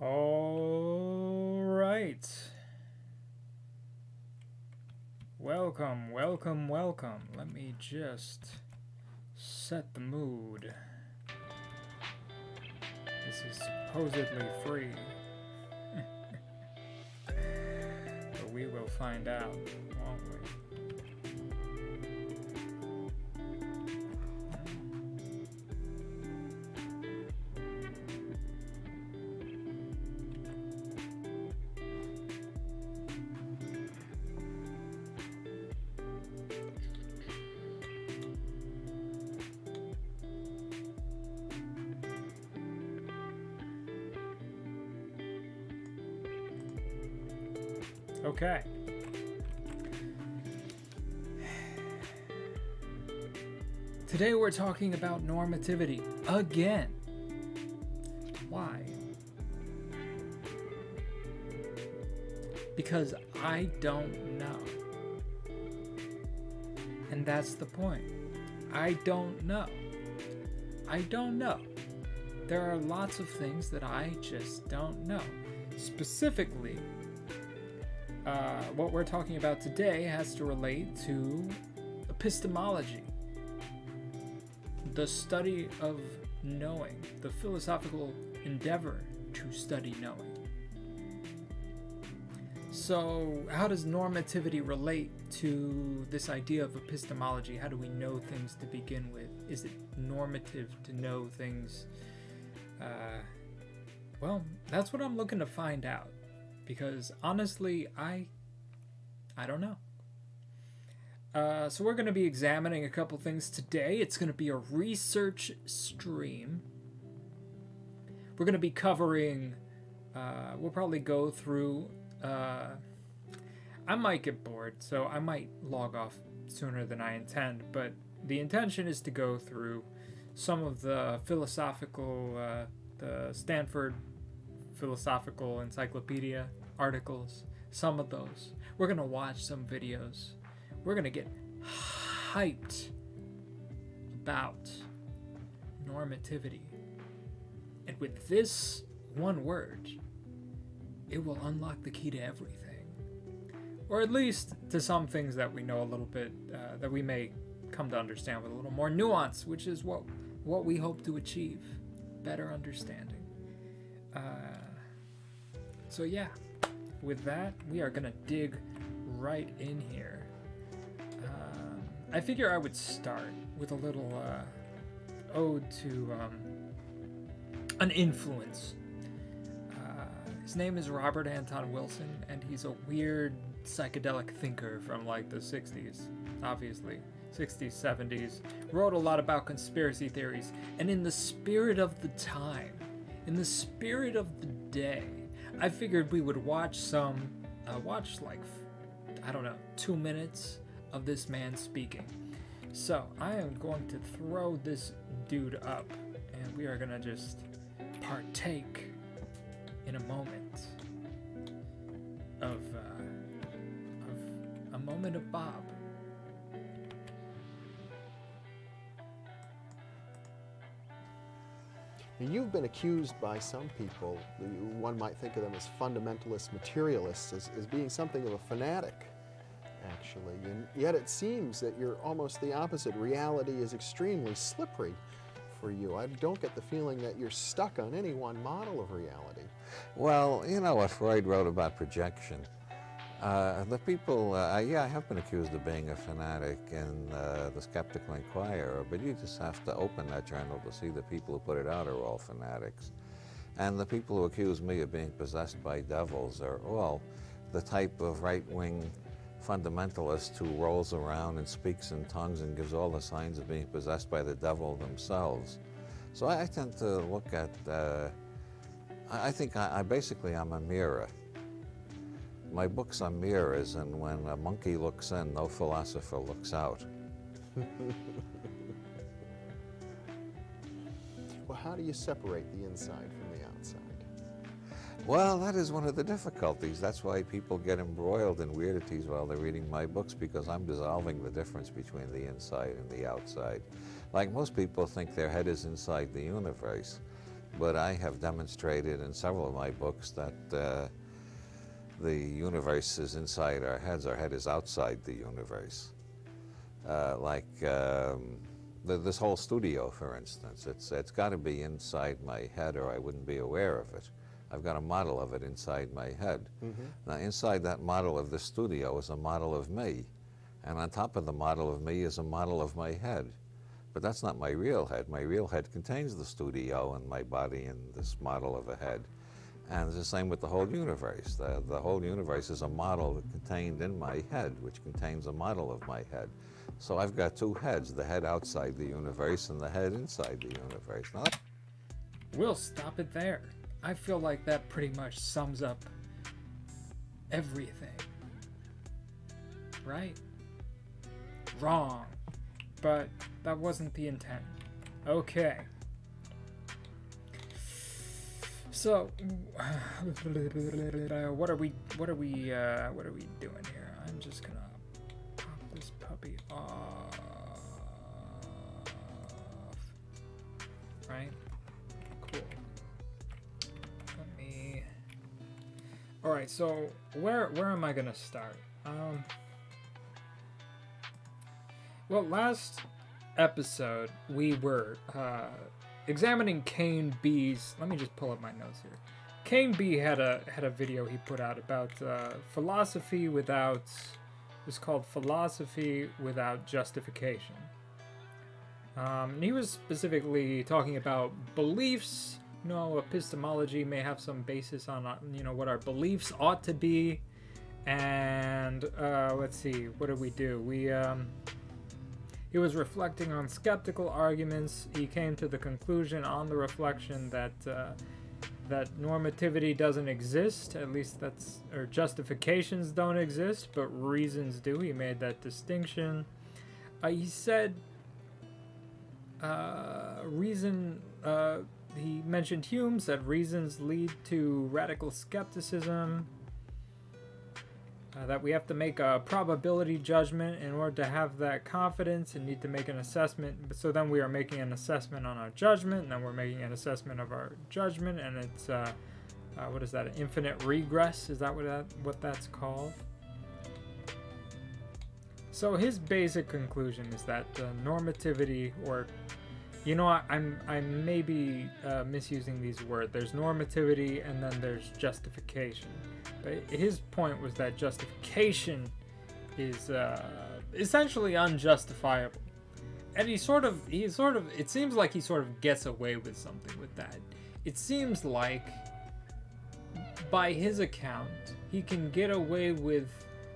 All right. Welcome, welcome, welcome. Let me just set the mood. This is supposedly free. But we will find out, won't we? Okay. Today we're talking about normativity again. Why? Because I don't know. And that's the point. I don't know. I don't know. There are lots of things that I just don't know. Specifically, what we're talking about today has to relate to epistemology, the study of knowing, the philosophical endeavor to study knowing. So, how does normativity relate to this idea of epistemology? How do we know things to begin with? Is it normative to know things? Well, that's what I'm looking to find out. Because honestly, I don't know. So we're going to be examining a couple things today. It's going to be a research stream. We're going to be covering, we'll probably go through, I might get bored, so I might log off sooner than I intend, but the intention is to go through some of the philosophical, the Stanford Philosophical Encyclopedia articles, some of those. We're going to watch some videos. We're going to get hyped about normativity. And with this one word, it will unlock the key to everything. Or at least to some things that we know a little bit, that we may come to understand with a little more nuance, which is what we hope to achieve. Better understanding. So yeah, with that, we are going to dig right in here. I figure I would start with a little ode to an influence. His name is Robert Anton Wilson, and he's a weird psychedelic thinker from like the 60s, obviously. 60s, 70s. Wrote a lot about conspiracy theories. And in the spirit of the time, in the spirit of the day, I figured we would watch like, I don't know, 2 minutes of this man speaking. So I am going to throw this dude up, and we are going to just partake in a moment of a moment of Bob. You've been accused by some people, one might think of them as fundamentalist materialists, as being something of a fanatic, actually. And yet it seems that you're almost the opposite. Reality is extremely slippery for you. I don't get the feeling that you're stuck on any one model of reality. Well, you know what Freud wrote about projection. The people, yeah, I have been accused of being a fanatic in the Skeptical Inquirer, but you just have to open that journal to see the people who put it out are all fanatics. And the people who accuse me of being possessed by devils are all the type of right-wing fundamentalist who rolls around and speaks in tongues and gives all the signs of being possessed by the devil themselves. So I tend to look at, I think I basically I'm a mirror. My books are mirrors, and when a monkey looks in, no philosopher looks out. Well, how do you separate the inside from the outside? Well, that is one of the difficulties. That's why people get embroiled in weirdities while they're reading my books, because I'm dissolving the difference between the inside and the outside. Like most people think their head is inside the universe. but I have demonstrated in several of my books that the universe is inside our heads. Our head is outside the universe. This whole studio, for instance, it's got to be inside my head or I wouldn't be aware of it. I've got a model of it inside my head. Now, inside that model of the studio is a model of me, and on top of the model of me is a model of my head. But that's not my real head. My real head contains the studio and my body and this model of a head. And it's the same with the whole universe. The whole universe is a model contained in my head, which contains a model of my head. So I've got two heads, the head outside the universe and the head inside the universe. Now, We'll stop it there. I feel like that pretty much sums up everything. Right? Wrong. But that wasn't the intent. Okay. So, what are we doing here? I'm just gonna pop this puppy off. Right? Cool. Let me. All right. So where am I gonna start? Well, last episode we were examining Kane B's. Let me just pull up my notes here. Kane B had a video he put out about philosophy without. It's called Philosophy Without Justification. And he was specifically talking about beliefs. You know, epistemology may have some basis on what our beliefs ought to be. And let's see, what did we do? He was reflecting on skeptical arguments. He came to the conclusion on the reflection that normativity doesn't exist, at least or justifications don't exist, but reasons do. He made that distinction. He said he mentioned Hume, said reasons lead to radical skepticism. That we have to make a probability judgment in order to have that confidence and need to make an assessment. So then we are making an assessment on our judgment, and then we're making an assessment of our judgment, and it's, what is that, an infinite regress? Is that what that's called? So his basic conclusion is that normativity, or, you know, I may be misusing these words. There's normativity and then there's justification. But his point was that justification is essentially unjustifiable, and he sort of, it seems like he sort of gets away with something with that. It seems like, by his account, he can get away with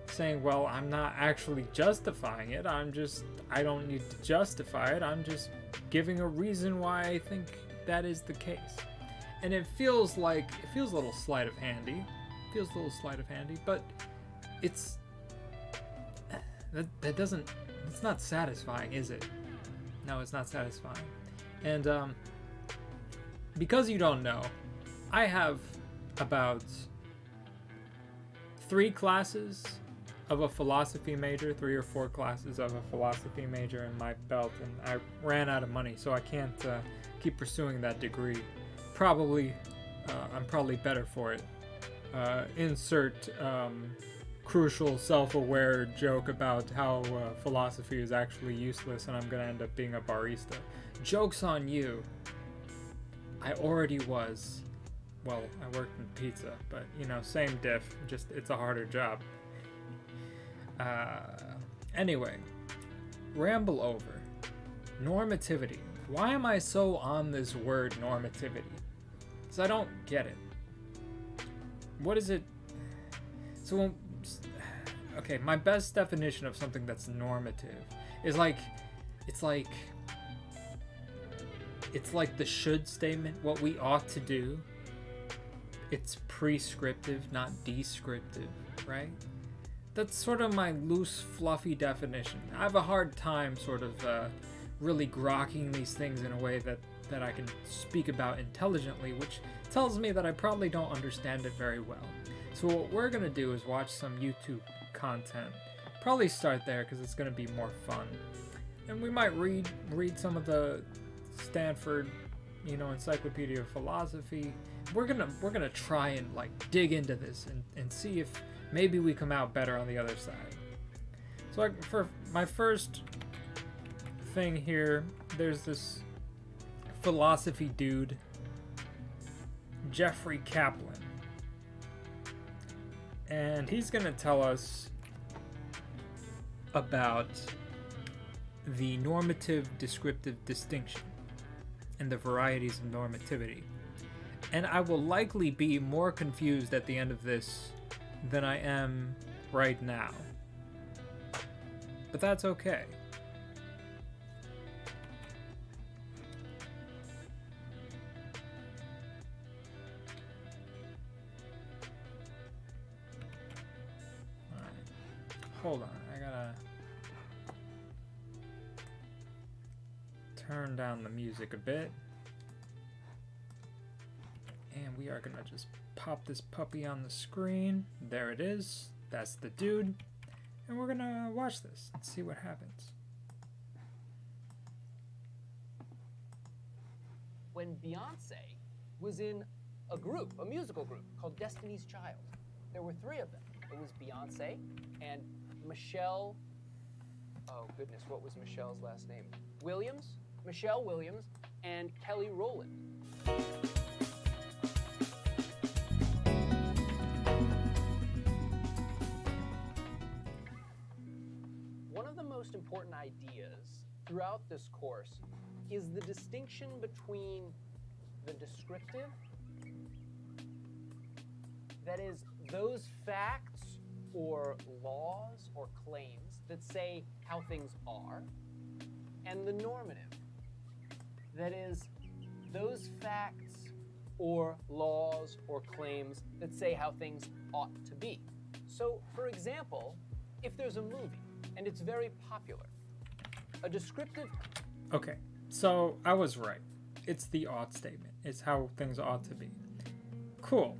saying, well, I'm not actually justifying it. I don't need to justify it. I'm just giving a reason why I think that is the case. And it feels a little sleight of hand. But it's it's not satisfying, is it? No, it's not satisfying. And because you don't know, I have about 3 classes of a philosophy major, 3 or 4 classes of a philosophy major in my belt, and I ran out of money, so I can't keep pursuing that degree. I'm probably better for it. Insert crucial self-aware joke about how philosophy is actually useless and I'm gonna end up being a barista. Joke's on you. I already was. Well, I worked in pizza, but same diff, just it's a harder job. Anyway, ramble over. Normativity. Why am I so on this word normativity? Because I don't get it. What is it? So, okay, my best definition of something that's normative is it's like the should statement, what we ought to do. It's prescriptive, not descriptive, right? That's sort of my loose, fluffy definition. I have a hard time sort of really grokking these things in a way that I can speak about intelligently, which tells me that I probably don't understand it very well. So what we're going to do is watch some YouTube content. Probably start there because it's going to be more fun. And we might read some of the Stanford Encyclopedia of Philosophy. We're gonna try and like dig into this and see if maybe we come out better on the other side. So for my first thing here, there's this philosophy dude, Jeffrey Kaplan. And he's going to tell us about the normative descriptive distinction and the varieties of normativity. And I will likely be more confused at the end of this than I am right now. But that's okay. Hold on, I gotta turn down the music a bit. And we are gonna just pop this puppy on the screen. There it is. That's the dude. And we're gonna watch this and see what happens. When Beyonce was in a musical group called Destiny's Child, there were 3 of them. It was Beyonce and Michelle, oh goodness, what was Michelle's last name? Williams, Michelle Williams, and Kelly Rowland. One of the most important ideas throughout this course is the distinction between the descriptive, that is, those facts or laws or claims that say how things are, and the normative, that is, those facts or laws or claims that say how things ought to be. So, for example, if there's a movie and it's very popular, a descriptive... Okay, so I was right. It's the ought statement. It's how things ought to be. Cool.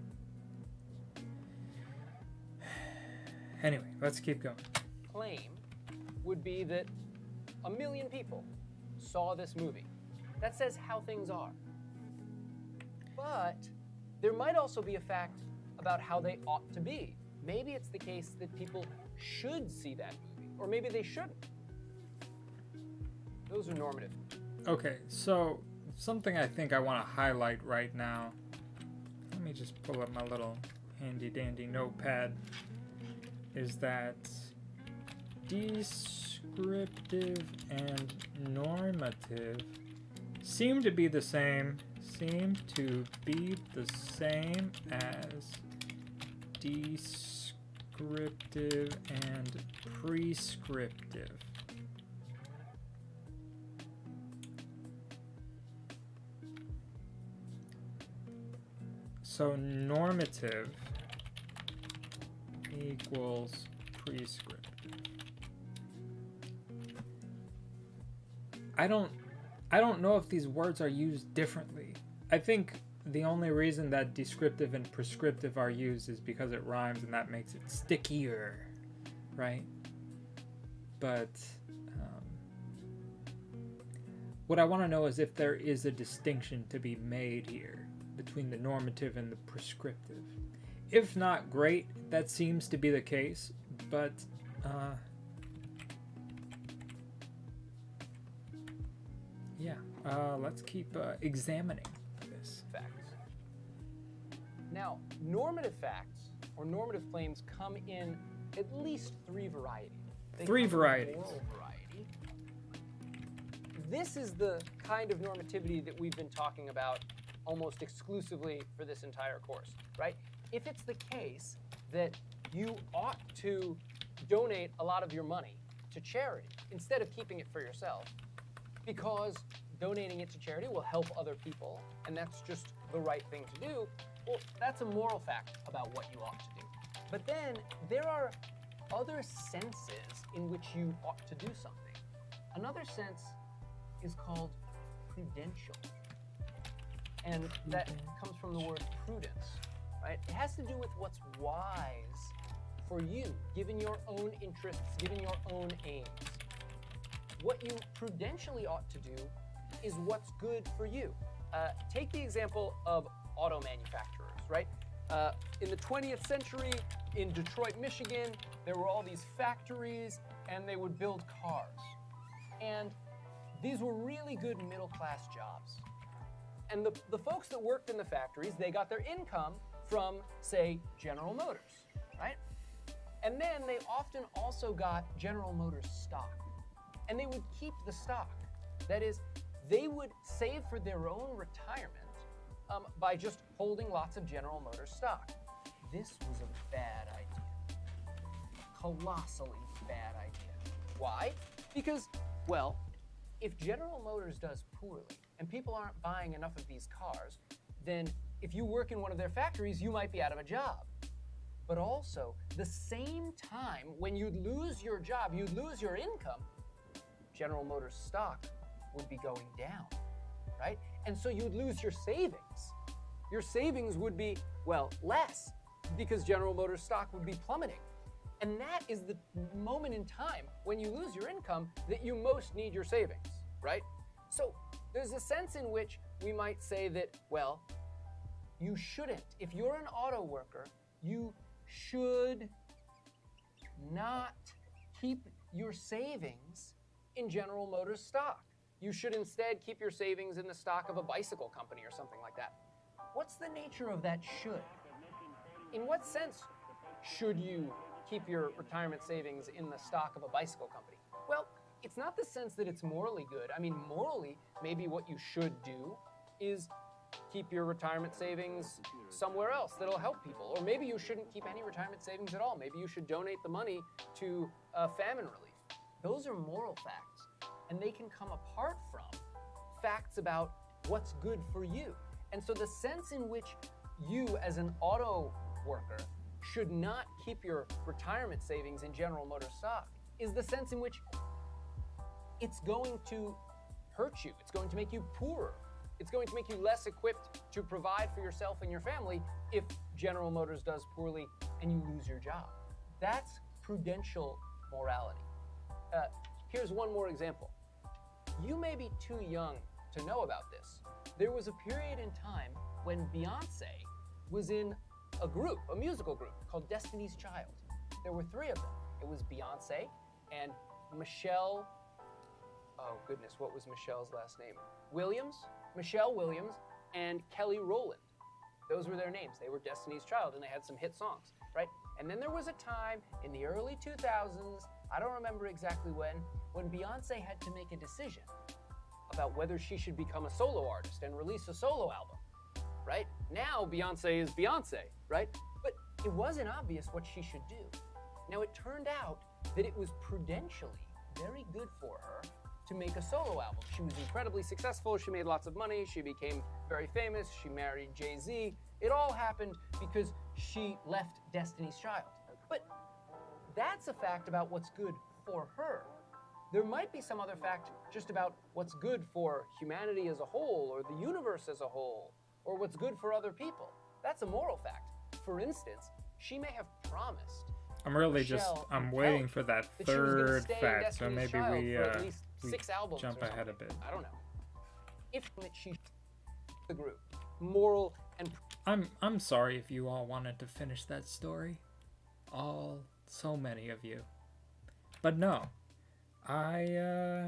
Anyway, let's keep going. Claim would be that 1 million people saw this movie. That says how things are. But there might also be a fact about how they ought to be. Maybe it's the case that people should see that movie, or maybe they shouldn't. Those are normative. Okay, so something I think I want to highlight right now. Let me just pull up my little handy dandy notepad. Is that descriptive and normative seem to be the same as descriptive and prescriptive. So normative equals prescriptive. I don't know if these words are used differently. I think the only reason that descriptive and prescriptive are used is because it rhymes and that makes it stickier, right? But what I want to know is if there is a distinction to be made here between the normative and the prescriptive. If not, great, that seems to be the case, but let's keep examining this. Facts. Now, normative facts or normative claims come in at least 3 varieties. Three varieties. Moral variety. This is the kind of normativity that we've been talking about almost exclusively for this entire course, right? If it's the case that you ought to donate a lot of your money to charity instead of keeping it for yourself, because donating it to charity will help other people, and that's just the right thing to do, well, that's a moral fact about what you ought to do. But then there are other senses in which you ought to do something. Another sense is called prudential, and that comes from the word prudence, right? It has to do with what's wise for you, given your own interests, given your own aims. What you prudentially ought to do is what's good for you. Take the example of auto manufacturers, right? In the 20th century, in Detroit, Michigan, there were all these factories, and they would build cars. And these were really good middle-class jobs. And the folks that worked in the factories, they got their income from, say, General Motors, right? And then they often also got General Motors stock. And they would keep the stock. That is, they would save for their own retirement by just holding lots of General Motors stock. This was a bad idea. Colossally bad idea. Why? Because, well, if General Motors does poorly and people aren't buying enough of these cars, then if you work in one of their factories, you might be out of a job. But also, the same time when you'd lose your job, you'd lose your income, General Motors stock would be going down, right? And so you'd lose your savings. Your savings would be, well, less because General Motors stock would be plummeting. And that is the moment in time when you lose your income that you most need your savings, right? So there's a sense in which we might say that, well, you shouldn't. If you're an auto worker, you should not keep your savings in General Motors stock. You should instead keep your savings in the stock of a bicycle company or something like that. What's the nature of that should? In what sense should you keep your retirement savings in the stock of a bicycle company? Well, it's not the sense that it's morally good. I mean, morally, maybe what you should do is keep your retirement savings somewhere else that'll help people. Or maybe you shouldn't keep any retirement savings at all. Maybe you should donate the money to famine relief. Those are moral facts, and they can come apart from facts about what's good for you. And so the sense in which you as an auto worker should not keep your retirement savings in General Motors stock is the sense in which it's going to hurt you. It's going to make you poorer. It's going to make you less equipped to provide for yourself and your family if General Motors does poorly and you lose your job. That's prudential morality. Here's one more example. You may be too young to know about this. There was a period in time when Beyonce was in a group, a musical group called Destiny's Child. There were three of them. It was Beyonce and Michelle, oh goodness, what was Michelle's last name? Williams, Michelle Williams, and Kelly Rowland. Those were their names. They were Destiny's Child, and they had some hit songs, right? And then there was a time in the early 2000s, I don't remember exactly when Beyonce had to make a decision about whether she should become a solo artist and release a solo album, right? Now Beyonce is Beyonce, right? But it wasn't obvious what she should do. Now it turned out that it was prudentially very good for her to make a solo album. She was incredibly successful. She made lots of money. She became very famous. She married Jay-Z. It all happened because she left Destiny's Child. But that's a fact about what's good for her. There might be some other fact just about what's good for humanity as a whole, or the universe as a whole, or what's good for other people. That's a moral fact. For instance, she may have promised. I'm really I'm waiting for that third fact, so maybe we jump ahead a bit. I don't know. If she the group, moral and I'm sorry if you all wanted to finish that story. So many of you. But no. I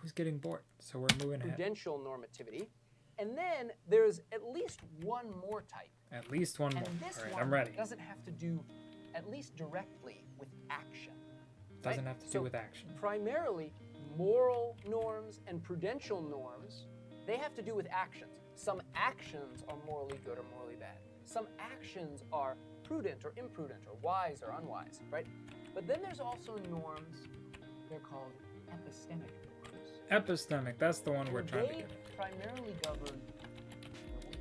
was getting bored, so we're moving ahead. Prudential normativity. And then there's at least one more type. At least one more. And this all right, one I'm ready. Doesn't have to do, at least directly, with action. Doesn't have to do with action. Primarily, moral norms and prudential norms, they have to do with actions. Some actions are morally good or morally bad. Some actions are prudent or imprudent or wise or unwise, right? But then there's also norms, they're called epistemic norms. Epistemic, that's the one we're trying to get at. They primarily govern belief,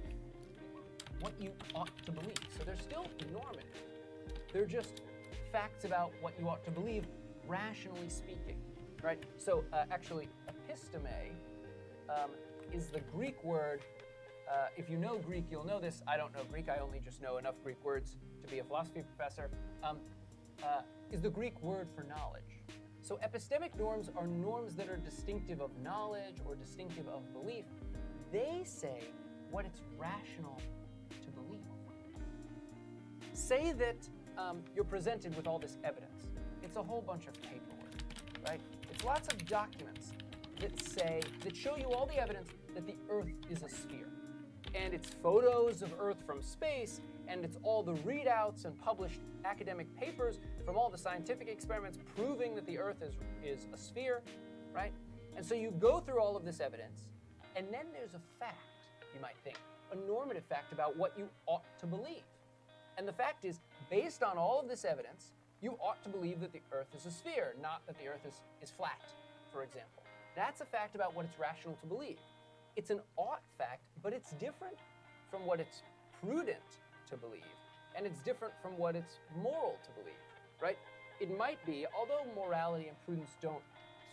what you ought to believe. So they're still normative. They're just facts about what you ought to believe, rationally speaking, right? So actually, episteme is the Greek word. If you know Greek, you'll know this. I don't know Greek. I only just know enough Greek words to be a philosophy professor. Is the Greek word for knowledge. So epistemic norms are norms that are distinctive of knowledge or distinctive of belief, they say what it's rational to believe. Say that you're presented with all this evidence. It's a whole bunch of paperwork, right? It's lots of documents that show you all the evidence that the Earth is a sphere. And it's photos of Earth from space, and it's all the readouts and published academic papers from all the scientific experiments proving that the Earth is a sphere, right? And so you go through all of this evidence, and then there's a fact, you might think, a normative fact about what you ought to believe. And the fact is, based on all of this evidence, you ought to believe that the Earth is a sphere, not that the Earth is flat, for example. That's a fact about what it's rational to believe. It's an ought fact, but it's different from what it's prudent to believe, and it's different from what it's moral to believe, right? It might be, although morality and prudence don't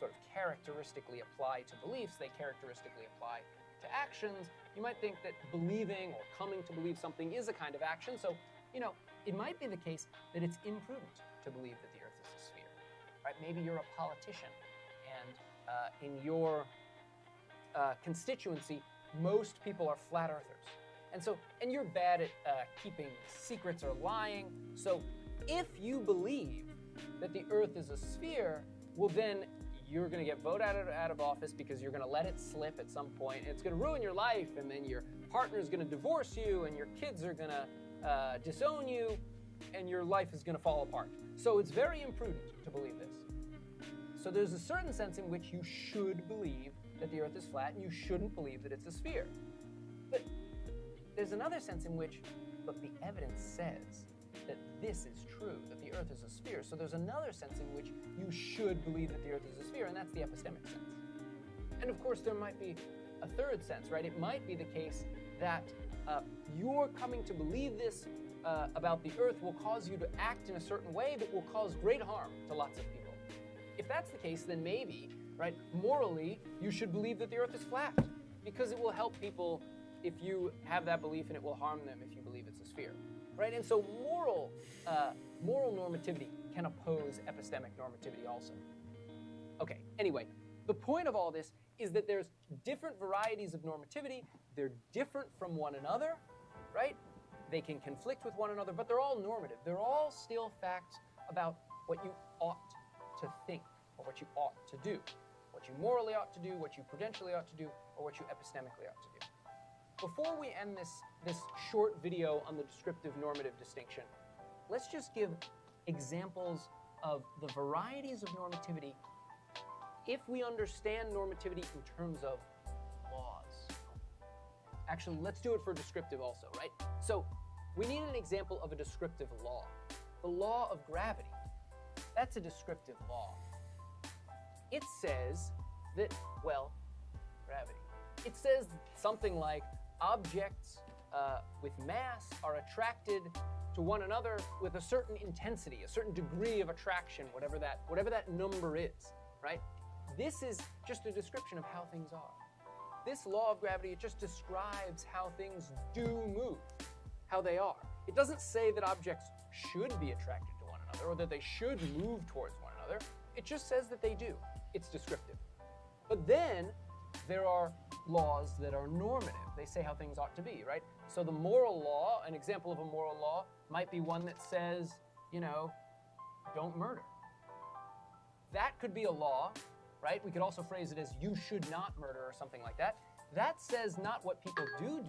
sort of characteristically apply to beliefs, they characteristically apply to actions. You might think that believing or coming to believe something is a kind of action, so, it might be the case that it's imprudent to believe that the Earth is a sphere, right? Maybe you're a politician, and in your constituency, most people are flat earthers. And you're bad at keeping secrets or lying. So if you believe that the Earth is a sphere, well then you're gonna get voted out of office because you're gonna let it slip at some point. It's gonna ruin your life, and then your partner's gonna divorce you, and your kids are gonna disown you, and your life is gonna fall apart. So it's very imprudent to believe this. So there's a certain sense in which you should believe that the Earth is flat, and you shouldn't believe that it's a sphere. But there's another sense in which, look, the evidence says that this is true, that the Earth is a sphere. So there's another sense in which you should believe that the Earth is a sphere, and that's the epistemic sense. And of course, there might be a third sense, right? It might be the case that your coming to believe this about the Earth will cause you to act in a certain way that will cause great harm to lots of people. If that's the case, then maybe, right, morally, you should believe that the Earth is flat, because it will help people if you have that belief, and it will harm them if you believe it's a sphere, right? And so moral normativity can oppose epistemic normativity also. Okay, anyway, the point of all this is that there's different varieties of normativity. They're different from one another, right? They can conflict with one another, but they're all normative. They're all still facts about what you ought to think, or what you ought to do, what you morally ought to do, what you prudentially ought to do, or what you epistemically ought to do. Before we end this short video on the descriptive normative distinction, let's just give examples of the varieties of normativity if we understand normativity in terms of laws. Actually, let's do it for descriptive also, right? So we need an example of a descriptive law. The law of gravity. That's a descriptive law. It says that, well, gravity. It says something like objects with mass are attracted to one another with a certain intensity, a certain degree of attraction, whatever that number is, right? This is just a description of how things are. This law of gravity, it just describes how things do move, how they are. It doesn't say that objects should be attracted to one another or that they should move towards one another. It just says that they do. It's descriptive. But then there are laws that are normative. They say how things ought to be, right? So the moral law, an example of a moral law, might be one that says, don't murder. That could be a law, right? We could also phrase it as you should not murder or something like that. That says not what people do,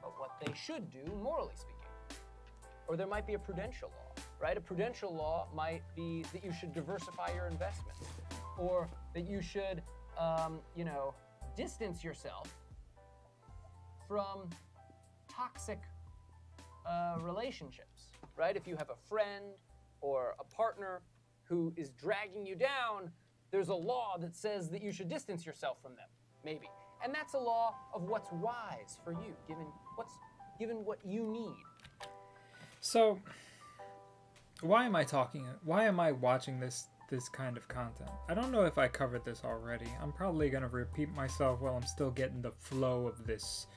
but what they should do, morally speaking. Or there might be a prudential law, right? A prudential law might be that you should diversify your investments, or that you should, distance yourself from toxic relationships, right? If you have a friend or a partner who is dragging you down, there's a law that says that you should distance yourself from them, maybe. And that's a law of what's wise for you, given what you need. So, why am I watching this kind of content? I don't know if I covered this already. I'm probably going to repeat myself while I'm still getting the flow of this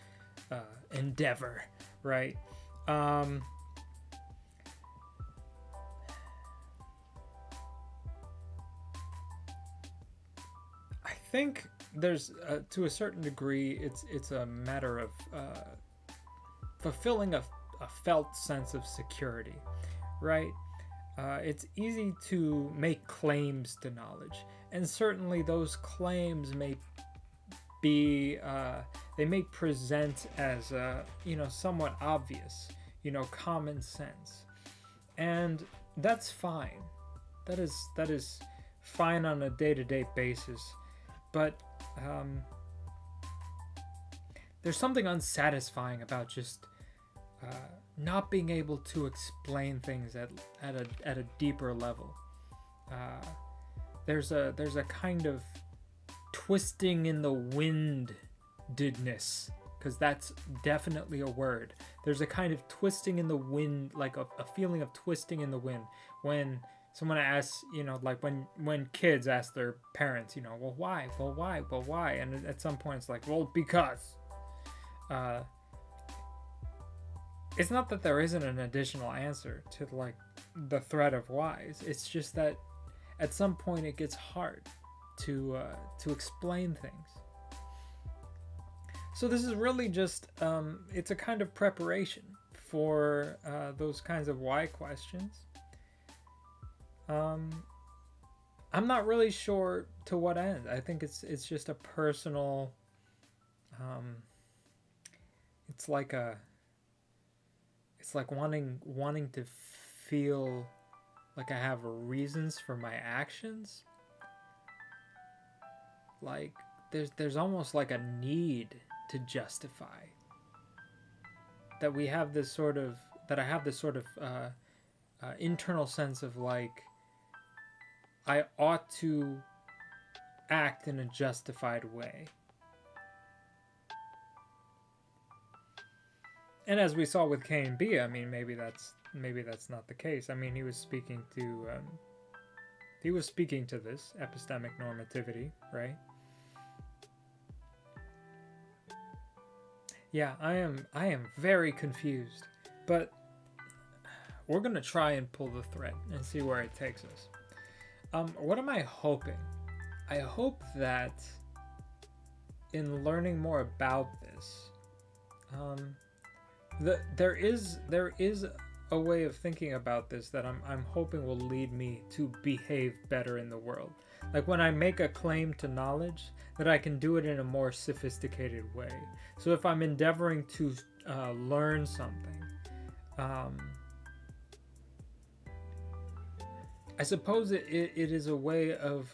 endeavor, right? I think there's to a certain degree, it's a matter of fulfilling a felt sense of security, right? It's easy to make claims to knowledge, and certainly those claims may be they may present as somewhat obvious, common sense, and that's fine. That is fine on a day-to-day basis, but there's something unsatisfying about just not being able to explain things at a deeper level. There's a kind of twisting in the windedness, because that's definitely a word. There's a kind of twisting in the wind, like a feeling of twisting in the wind when someone asks, like when kids ask their parents, well, why? Well, why? Well, why? And at some point it's like, well, because. It's not that there isn't an additional answer to like the thread of whys. It's just that at some point it gets hard to explain things. So this is really just it's a kind of preparation for those kinds of why questions. I'm not really sure to what end. I think it's just a personal. It's like wanting to feel like I have reasons for my actions. Like there's almost like a need to justify that I have this sort of internal sense of like I ought to act in a justified way. And as we saw with K and B, I mean, maybe that's not the case. I mean, he was speaking to this epistemic normativity, right? Yeah, I am very confused, but we're gonna try and pull the thread and see where it takes us. What am I hoping? I hope that in learning more about this, there is a way of thinking about this that I'm hoping will lead me to behave better in the world. Like when I make a claim to knowledge, that I can do it in a more sophisticated way. So if I'm endeavoring to learn something, I suppose it is a way of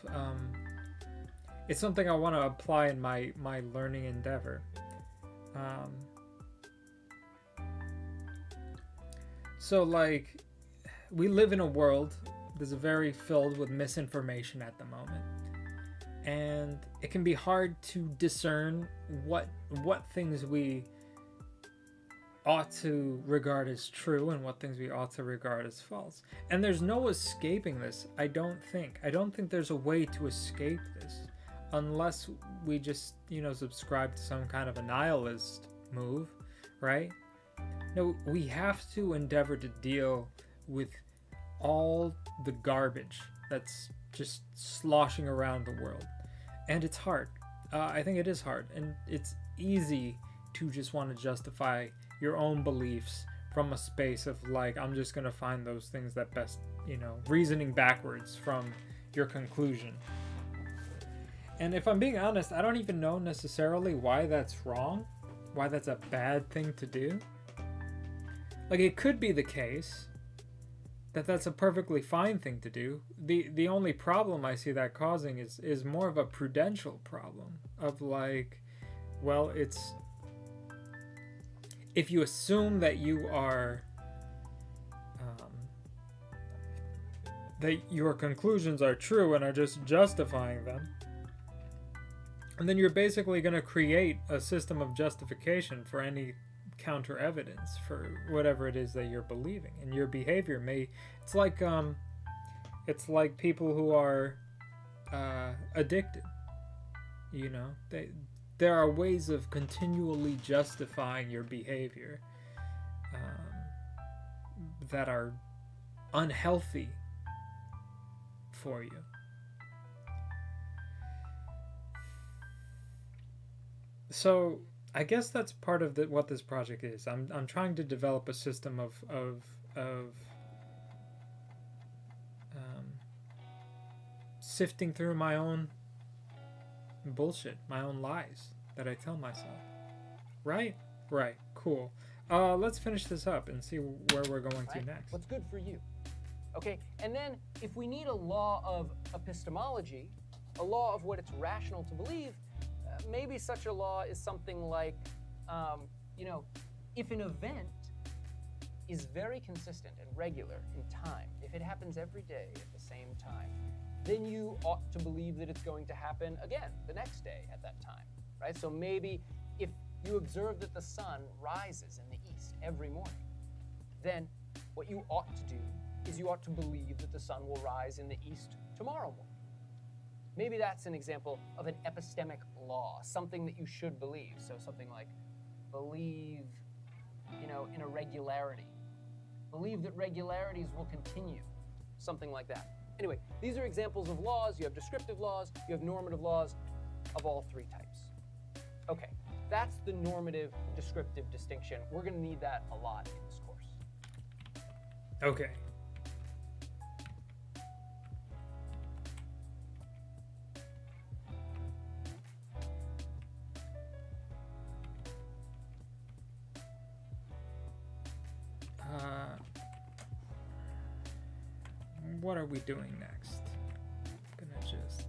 it's something I want to apply in my learning endeavor. So like we live in a world that's very filled with misinformation at the moment, and it can be hard to discern what things we ought to regard as true and what things we ought to regard as false. And there's no escaping this. I don't think there's a way to escape this unless we just subscribe to some kind of a nihilist move, right? No, we have to endeavor to deal with all the garbage that's just sloshing around the world. And it's hard. I think it is hard. And it's easy to just want to justify your own beliefs from a space of like, I'm just going to find those things that best, reasoning backwards from your conclusion. And if I'm being honest, I don't even know necessarily why that's wrong, why that's a bad thing to do. Like, it could be the case that that's a perfectly fine thing to do. The only problem I see that causing is more of a prudential problem of like, well, it's if you assume that you are that your conclusions are true and are just justifying them, and then you're basically going to create a system of justification for any counter evidence for whatever it is that you're believing, and your behavior may it's like people who are addicted. There are ways of continually justifying your behavior that are unhealthy for you. So I guess that's part of what this project is. I'm trying to develop a system of um, sifting through my own bullshit, my own lies that I tell myself. Right? Right. Cool. Let's finish this up and see where we're going to Right? next. What's good for you? Okay, and then if we need a law of epistemology, a law of what it's rational to believe, maybe such a law is something like, you know, if an event is very consistent and regular in time, if it happens every day at the same time, then you ought to believe that it's going to happen again the next day at that time, right? So maybe if you observe that the sun rises in the east every morning, then what you ought to do is you ought to believe that the sun will rise in the east tomorrow morning. Maybe that's an example of an epistemic law, something that you should believe. So something like believe, you know, in a regularity. Believe that regularities will continue, something like that. Anyway, these are examples of laws. You have descriptive laws, you have normative laws of all three types. Okay, that's the normative descriptive distinction. We're going to need that a lot in this course. Okay. What are we doing next? I'm gonna just...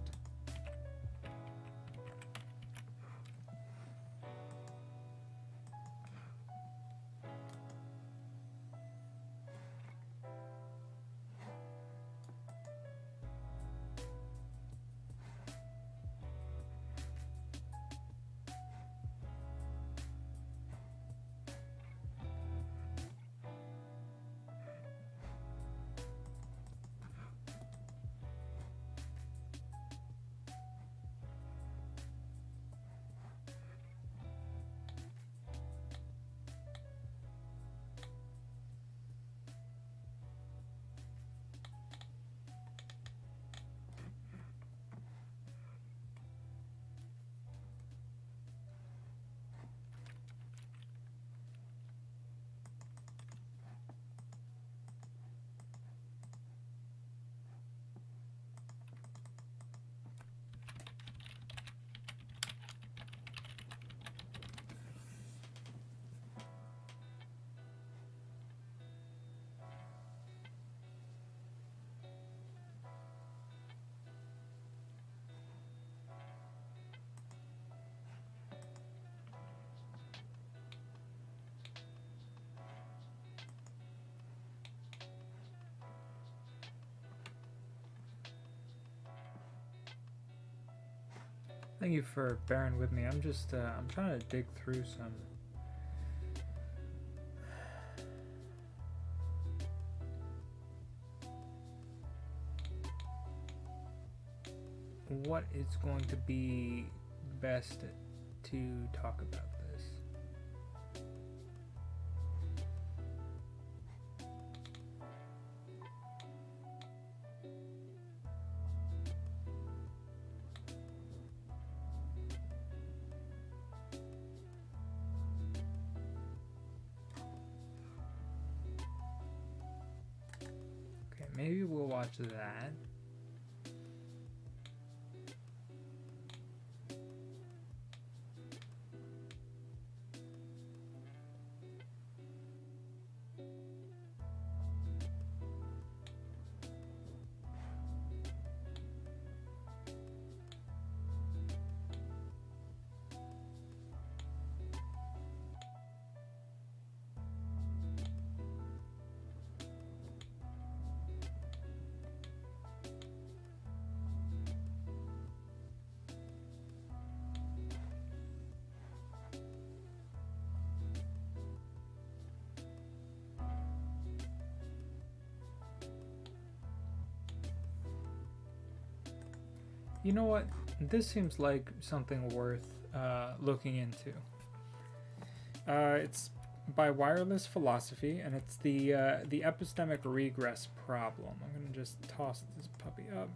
Thank you for bearing with me. I'm just, I'm trying to dig through some... What is going to be best to talk about this? Okay, maybe we'll watch that. You know what? This seems like something worth looking into. It's by Wireless Philosophy, and it's the epistemic regress problem. I'm gonna just toss this puppy up.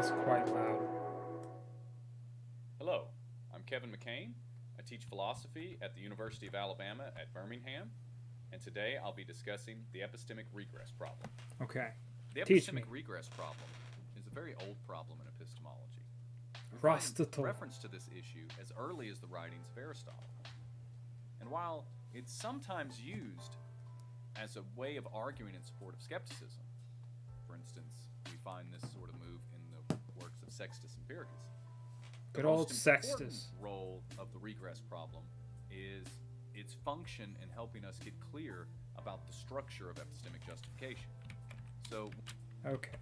That's quite loud. Hello, I'm Kevin McCain. I teach philosophy at the University of Alabama at Birmingham, and today I'll be discussing the epistemic regress problem. Okay. The Teach epistemic me. regress problem is a very old problem in epistemology. We Aristotle. find reference to this issue as early as the writings of Aristotle. And while it's sometimes used as a way of arguing in support of skepticism, for instance, we find this sort of move in the works of Sextus Empiricus. The Good old most important Sextus. role of the regress problem is its function in helping us get clear about the structure of epistemic justification. So, Okay.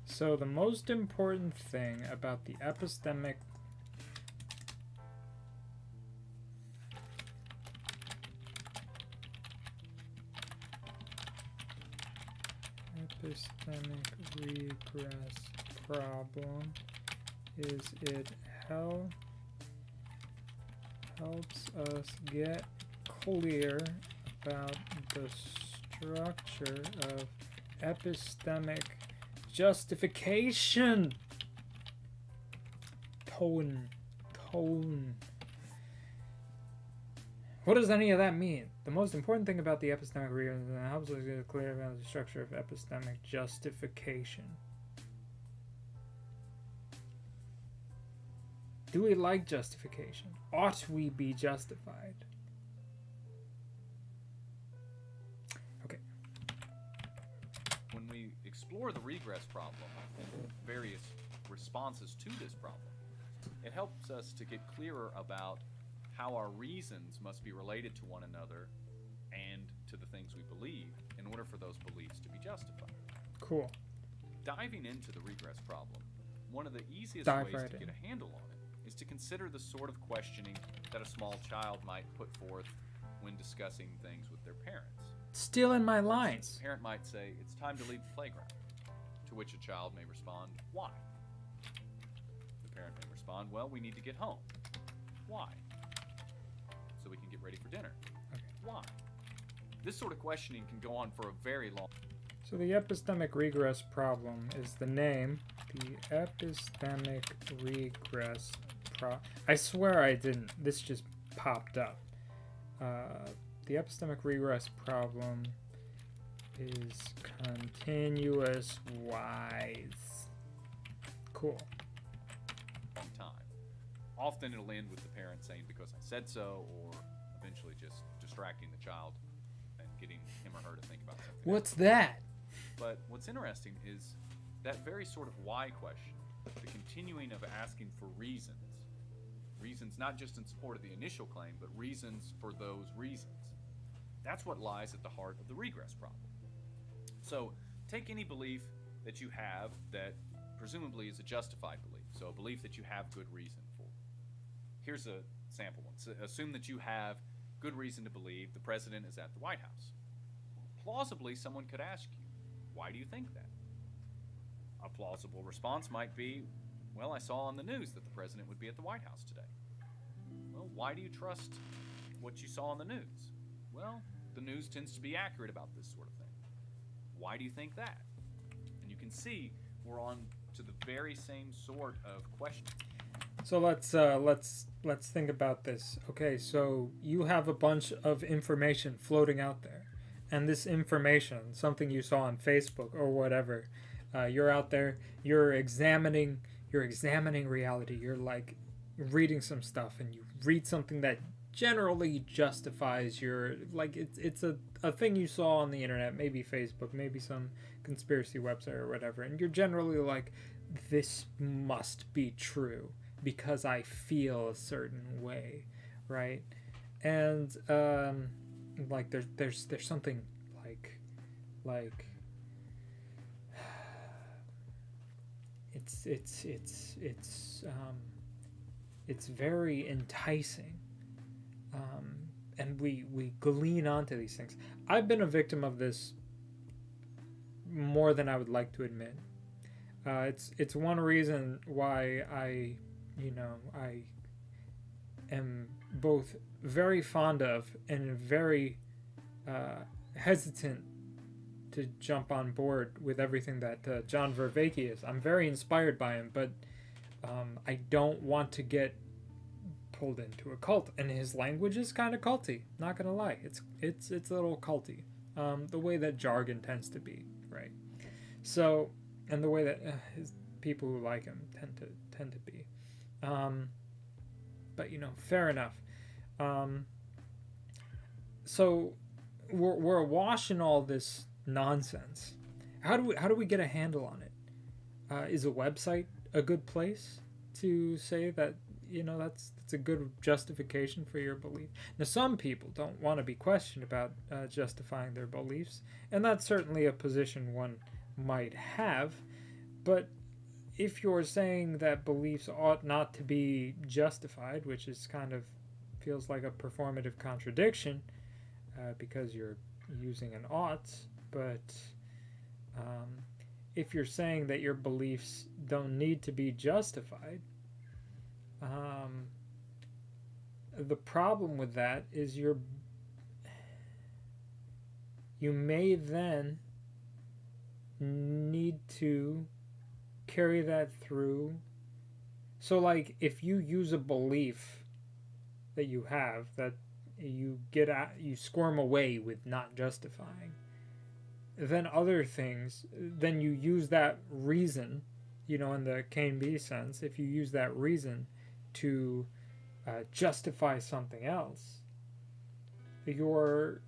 So the most important thing about the epistemic regress problem is it helps us get clear about the structure of epistemic justification. Tone. What does any of that mean? The most important thing about the epistemic regress is it helps us get clear about the structure of epistemic justification. Do we like justification? Ought we be justified? Okay. when we explore the regress problem and various responses to this problem, it helps us to get clearer about how our reasons must be related to one another and to the things we believe in order for those beliefs to be justified. Cool. Diving into the regress problem, one of the easiest Dive ways right to in. get a handle on it is to consider the sort of questioning that a small child might put forth when discussing things with their parents. Stealing my A lines. parent might say, "It's time to leave the playground," to which a child may respond, "Why?" The parent may respond, "Well, we need to get home." "Why?" "So we can get ready for dinner." Okay. "Why?" This sort of questioning can go on for a very long So the epistemic regress problem is the name. The epistemic regress I swear I didn't. This just popped up. The epistemic regress problem is continuous wise. Cool. time. Often it'll end with the parent saying, "Because I said so," or eventually just distracting the child and getting him or her to think about something. What's that? But what's interesting is that very sort of why question, the continuing of asking for reasons not just in support of the initial claim, but reasons for those reasons. That's what lies at the heart of the regress problem. So take any belief that you have that presumably is a justified belief, so a belief that you have good reason for. Here's a sample one. So assume that you have good reason to believe the president is at the White House. Plausibly, someone could ask you, "Why do you think that?" A plausible response might be, "Well, I saw on the news that the president would be at the White House today." "Well, why do you trust what you saw on the news?" "Well, the news tends to be accurate about this sort of thing." "Why do you think that?" And you can see we're on to the very same sort of question. So let's think about this. Okay, so you have a bunch of information floating out there, and this information, something you saw on Facebook or whatever, you're out there, you're examining reality. You're like reading some stuff, and you read something that generally justifies your like it's a thing you saw on the internet, maybe Facebook, maybe some conspiracy website or whatever, and you're generally like, this must be true because I feel a certain way, right? And like there's something like it's very enticing, and we glean onto these things. I've been a victim of this more than I would like to admit. It's one reason why I am both very fond of and very hesitant to jump on board with everything that John Vervaeke is. I'm very inspired by him, but I don't want to get pulled into a cult. And his language is kind of culty. Not gonna lie, it's a little culty. The way that jargon tends to be, right? So, and the way that his people who like him tend to be. But you know, fair enough. So we're awash in all this nonsense. How do we get a handle on it? Is a website a good place to say that, you know, that's a good justification for your belief? Now, some people don't want to be questioned about justifying their beliefs, and that's certainly a position one might have. But if you're saying that beliefs ought not to be justified, which is kind of feels like a performative contradiction, because you're using an ought, but if you're saying that your beliefs don't need to be justified, the problem with that is you may then need to carry that through. So like if you use a belief that you have that you you squirm away with not justifying, then other things, then you use that reason, you know, in the Cain B sense, if you use that reason to justify something else, you're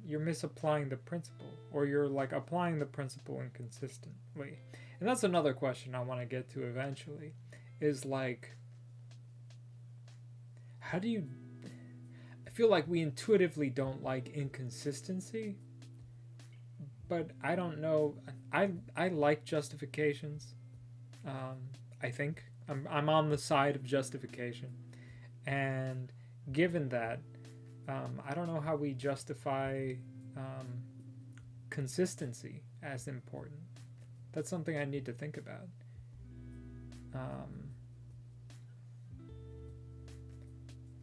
misapplying the principle, or you're like applying the principle inconsistently. And that's another question I want to get to eventually, is like, how do you, I feel like we intuitively don't like inconsistency, but I don't know. I like justifications. I think I'm on the side of justification, and given that, I don't know how we justify consistency as important. That's something I need to think about.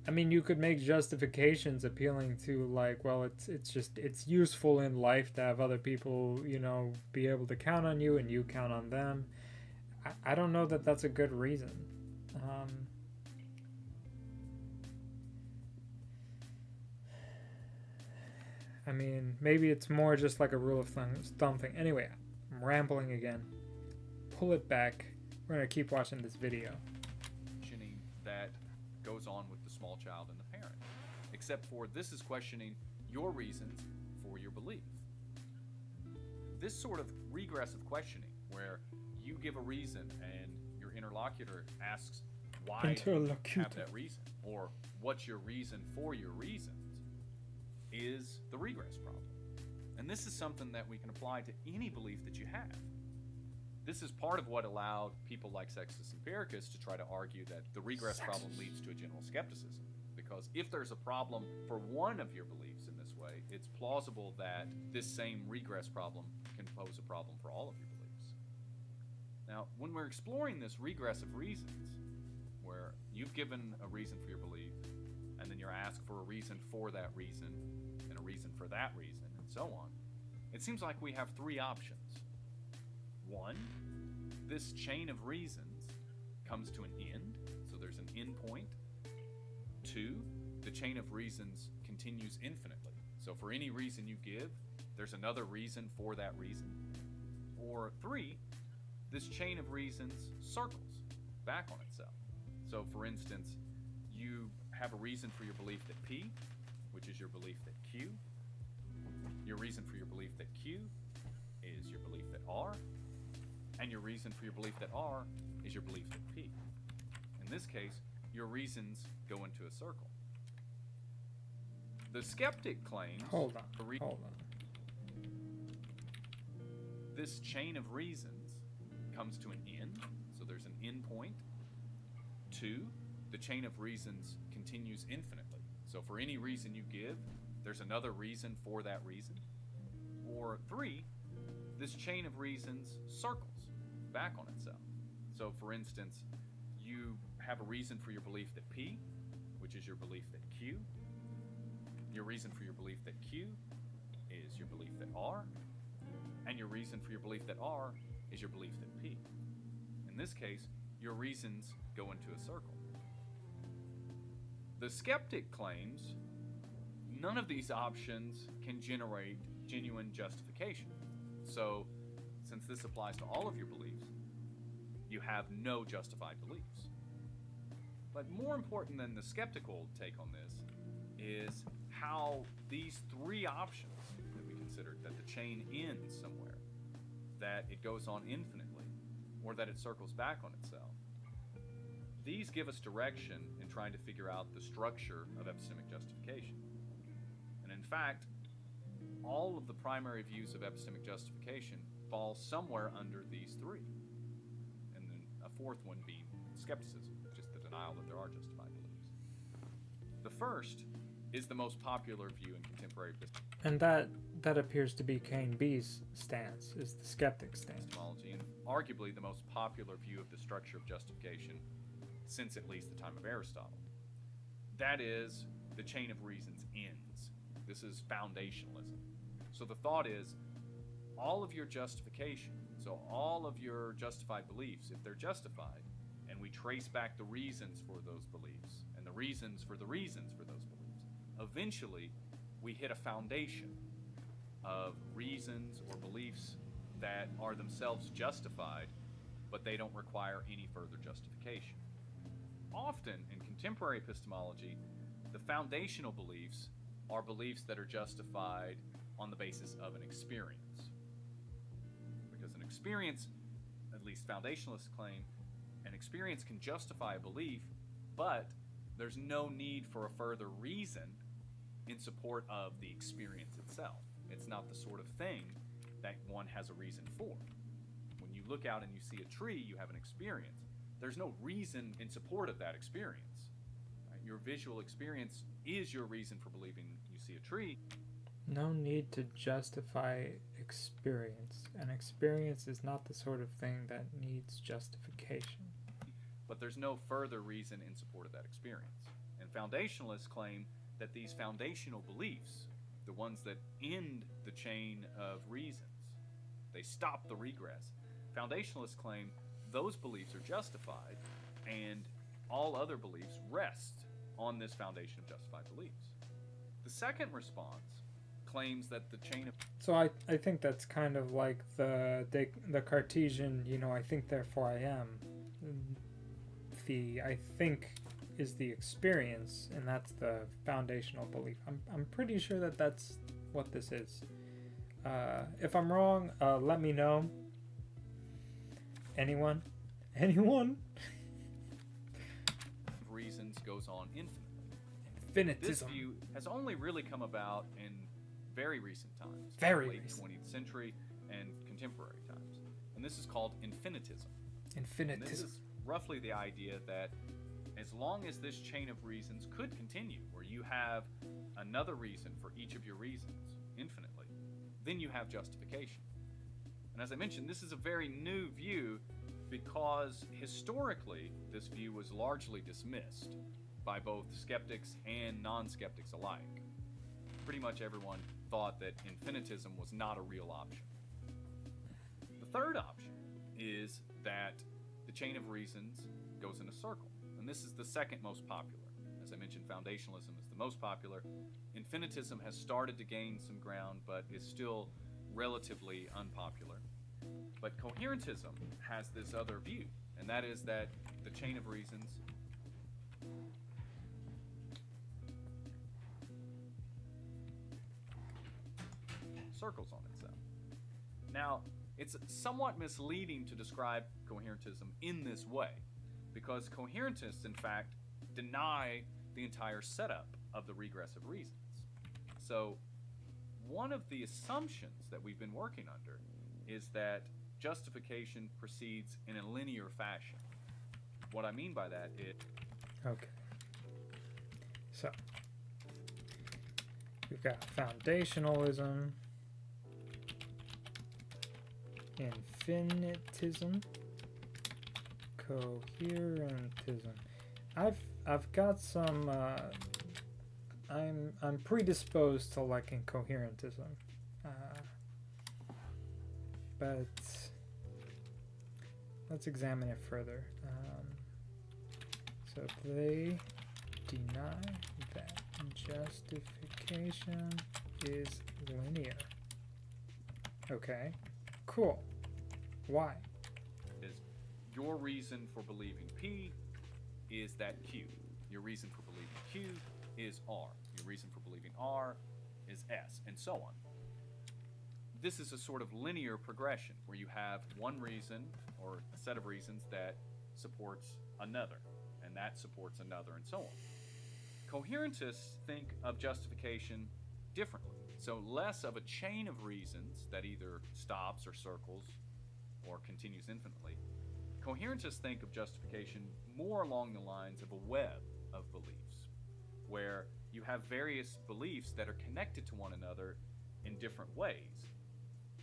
I mean, you could make justifications appealing to, like, well, it's useful in life to have other people, you know, be able to count on you and you count on them. I don't know that that's a good reason. I mean, maybe it's more just like a rule of thumb thing. Anyway, I'm rambling again. Pull it back. We're going to keep watching this video. That goes on with the small child and the parent, except for this is questioning your reasons for your belief. This sort of regressive questioning, where you give a reason and your interlocutor asks why do you have that reason, or what's your reason for your reasons, is the regress problem. And this is something that we can apply to any belief that you have. This is part of what allowed people like Sextus Empiricus to try to argue that the regress problem leads to a general skepticism. Because if there's a problem for one of your beliefs in this way, it's plausible that this same regress problem can pose a problem for all of your beliefs. Now, when we're exploring this regressive reasons, where you've given a reason for your belief, and then you're asked for a reason for that reason, and a reason for that reason, and so on, it seems like we have three options. One, this chain of reasons comes to an end, so there's an end point. Two, the chain of reasons continues infinitely. So for any reason you give, there's another reason for that reason. Or three, this chain of reasons circles back on itself. So for instance, you have a reason for your belief that P, which is your belief that Q. Your reason for your belief that Q is your belief that R. And your reason for your belief that R is your belief that P. In this case, your reasons go into a circle. The skeptic claims... Hold on. This chain of reasons comes to an end, so there's an end point. Two, the chain of reasons continues infinitely. So for any reason you give, there's another reason for that reason. Or three, this chain of reasons circles back on itself. So for instance, you have a reason for your belief that P, which is your belief that Q. Your reason for your belief that Q is your belief that R. and your reason for your belief that R is your belief that P. In this case, your reasons go into a circle. The skeptic claims none of these options can generate genuine justification. So, since this applies to all of your beliefs, you have no justified beliefs. But more important than the skeptical take on this is how these three options that we considered, that the chain ends somewhere, that it goes on infinitely, or that it circles back on itself, these give us direction in trying to figure out the structure of epistemic justification. And in fact, all of the primary views of epistemic justification fall somewhere under these three. And then a fourth one being skepticism, just the denial that there are justified beliefs. The first is the most popular view in contemporary epistemology. And that appears to be Kane B's stance, is the skeptic stance. And arguably the most popular view of the structure of justification since at least the time of Aristotle. That is, the chain of reasons ends. This is foundationalism. So the thought is, all of your justification, so all of your justified beliefs, if they're justified, and we trace back the reasons for those beliefs, and the reasons for those beliefs, eventually we hit a foundation of reasons or beliefs that are themselves justified, but they don't require any further justification. Often in contemporary epistemology, the foundational beliefs are beliefs that are justified on the basis of an experience. Because an experience, at least foundationalists claim, an experience can justify a belief, but there's no need for a further reason in support of the experience itself. It's not the sort of thing that one has a reason for. When you look out and you see a tree, you have an experience. There's no reason in support of that experience. Right? Your visual experience is your reason for believing you see a tree. No need to justify experience. An experience is not the sort of thing that needs justification. But there's no further reason in support of that experience. And foundationalists claim that these foundational beliefs, the ones that end the chain of reasons, they stop the regress. Foundationalists claim those beliefs are justified, and all other beliefs rest on this foundation of justified beliefs. The second response claims that the chain of... So I think that's kind of like the Cartesian, I think therefore I am. The I think is the experience, and that's the foundational belief. I'm pretty sure that that's what this is. If I'm wrong, let me know. Anyone? reasons goes on infinitely. Infinitism. This view has only really come about in very recent times, late 20th century and contemporary times. And this is called infinitism. And this is roughly the idea that as long as this chain of reasons could continue, where you have another reason for each of your reasons infinitely, then you have justification. And as I mentioned, this is a very new view because historically this view was largely dismissed by both skeptics and non-skeptics alike. Pretty much everyone thought that infinitism was not a real option. The third option is that the chain of reasons goes in a circle, and this is the second most popular. As I mentioned, foundationalism is the most popular. Infinitism has started to gain some ground, but is still relatively unpopular. But coherentism has this other view, and that is that the chain of reasons circles on itself. Now, it's somewhat misleading to describe coherentism in this way, because coherentists, in fact, deny the entire setup of the regress of reasons. So, one of the assumptions that we've been working under is that justification proceeds in a linear fashion. What I mean by that is... Okay. So, we've got foundationalism, infinitism, coherentism. I've got some I'm predisposed to liking coherentism. but let's examine it further. So they deny that justification is linear. Okay, cool. Why? Is your reason for believing P is that Q. Your reason for believing Q is R. Your reason for believing R is S, and so on. This is a sort of linear progression where you have one reason or a set of reasons that supports another, and that supports another, and so on. Coherentists think of justification differently. So less of a chain of reasons that either stops or circles or continues infinitely. Coherentists think of justification more along the lines of a web of beliefs, where you have various beliefs that are connected to one another in different ways.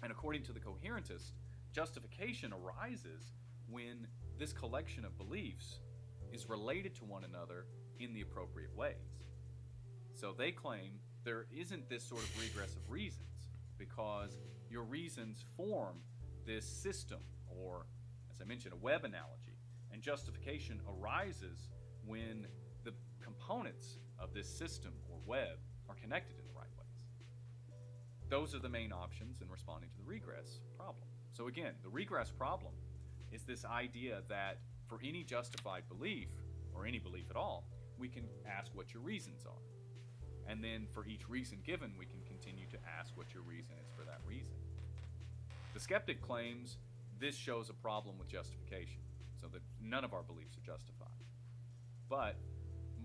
And according to the coherentist, justification arises when this collection of beliefs is related to one another in the appropriate ways. So they claim there isn't this sort of regress of reasons because your reasons form this system, or as I mentioned, a web analogy, and justification arises when the components of this system or web are connected in the right ways. Those are the main options in responding to the regress problem. So again, the regress problem is this idea that for any justified belief, or any belief at all, we can ask what your reasons are. And then for each reason given, we can continue to ask what your reason is for that reason. The skeptic claims this shows a problem with justification, so that none of our beliefs are justified. But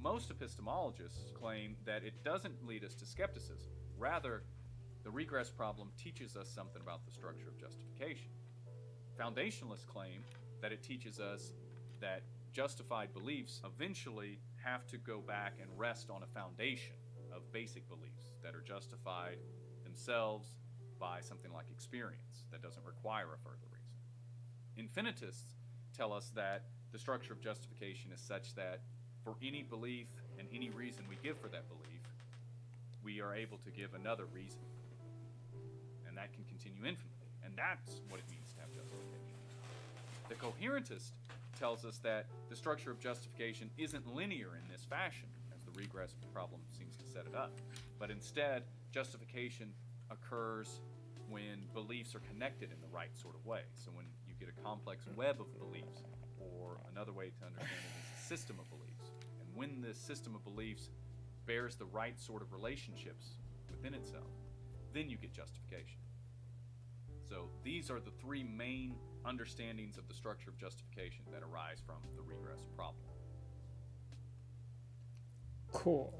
most epistemologists claim that it doesn't lead us to skepticism. Rather, the regress problem teaches us something about the structure of justification. Foundationalists claim that it teaches us that justified beliefs eventually have to go back and rest on a foundation of basic beliefs that are justified themselves by something like experience that doesn't require a further reason. Infinitists tell us that the structure of justification is such that for any belief and any reason we give for that belief, we are able to give another reason. And that can continue infinitely. And that's what it means to have justification. The coherentist tells us that the structure of justification isn't linear in this fashion, as the regress problem seems to set it up. But instead, justification occurs when beliefs are connected in the right sort of way. So when you get a complex web of beliefs, or another way to understand it is a system of beliefs. And when this system of beliefs bears the right sort of relationships within itself, then you get justification. So these are the three main understandings of the structure of justification that arise from the regress problem. Cool.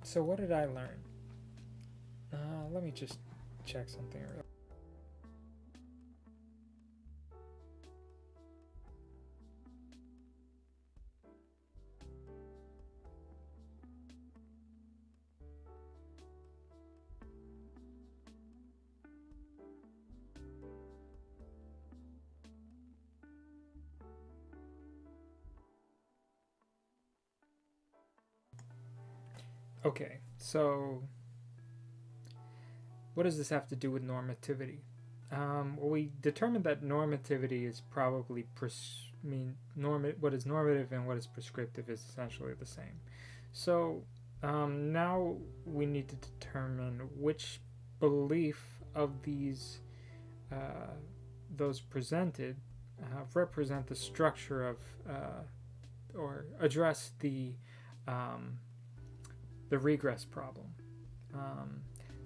So what did I learn? Let me just check something real. Okay, so what does this have to do with normativity? Well, we determined that normativity is probably what is normative and what is prescriptive is essentially the same. So now we need to determine which belief of these those presented represent the structure of or address the regress problem.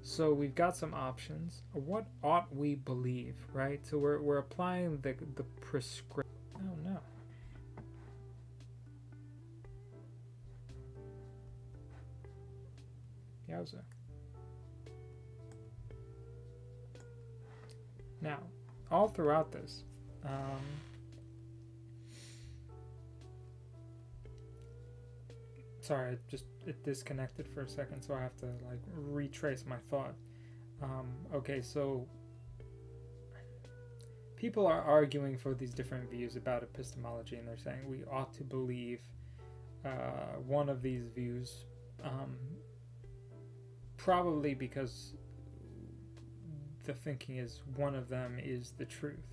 So we've got some options. What ought we believe, right? So we're applying the prescription. Oh no. Yowza. Now, all throughout this, sorry, it disconnected for a second, so I have to like retrace my thought. Okay, so people are arguing for these different views about epistemology, and they're saying we ought to believe one of these views, probably because the thinking is one of them is the truth.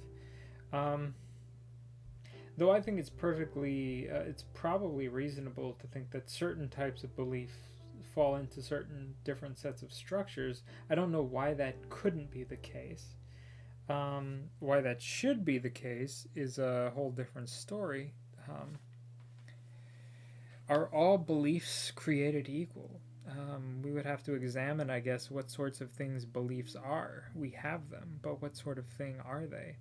Though I think it's probably reasonable to think that certain types of belief fall into certain different sets of structures. I don't know why that couldn't be the case. Why that should be the case is a whole different story. Are all beliefs created equal? We would have to examine, I guess, what sorts of things beliefs are. We have them, but what sort of thing are they?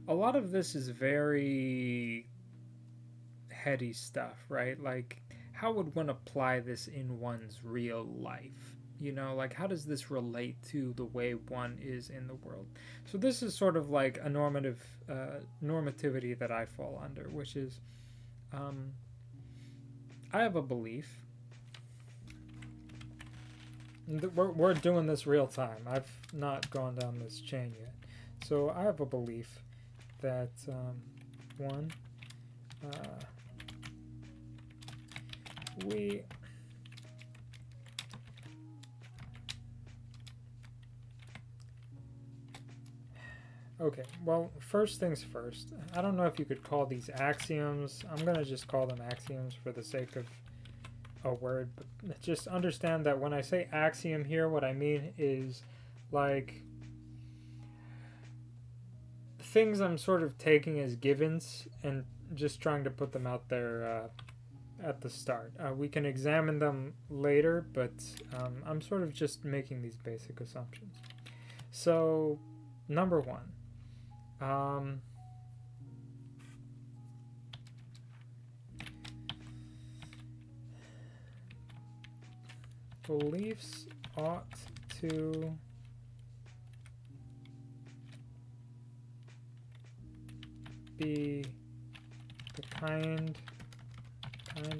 A lot of this is very heady stuff, right? Like, how would one apply this in one's real life? You know, like, how does this relate to the way one is in the world? So this is sort of like a normativity that I fall under, which is, I have a belief. We're doing this real time. I've not gone down this chain yet. So I have a belief that, we okay, well, first things first. I don't know if you could call these axioms. I'm going to just call them axioms for the sake of a word, but just understand that when I say axiom here, what I mean is like things I'm sort of taking as givens and just trying to put them out there at the start. We can examine them later, but I'm sort of just making these basic assumptions. So, number one. Beliefs ought to be the kind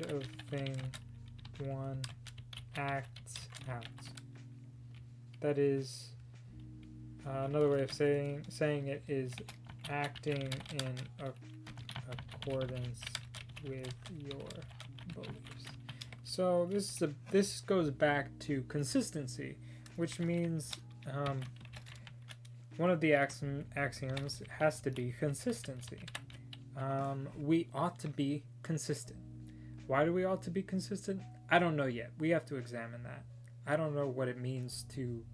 of thing one acts out. That is, another way of saying it is acting in accordance with your beliefs. So this goes back to consistency, which means one of the axioms has to be consistency. We ought to be consistent. Why do we ought to be consistent? I don't know yet. We have to examine that. I don't know what it means to...